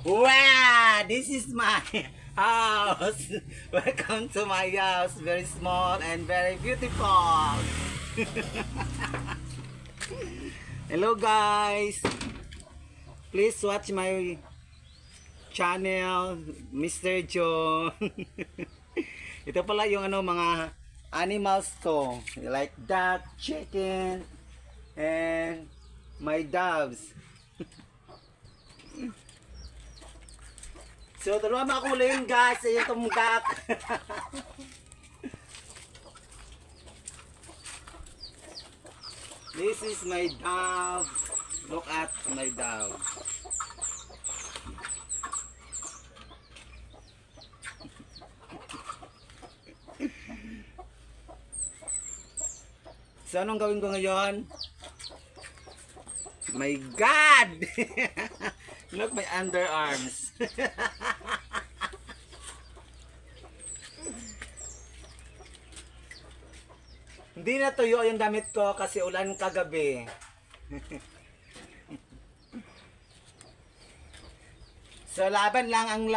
Wow, this is my house. Welcome to my house. Very small and very beautiful. Hello guys. Please watch my channel, Mr. John. Ito pala yung mga animals to, like duck, chicken, and my doves. So, dalawa makulay yun guys, ayun itong duck. This is my dove. Look at my dove. So, anong gawin ko ngayon? My God! Look, my underarms. Hindi na tuyo yung damit ko kasi ulan kagabi. So, laban lang ang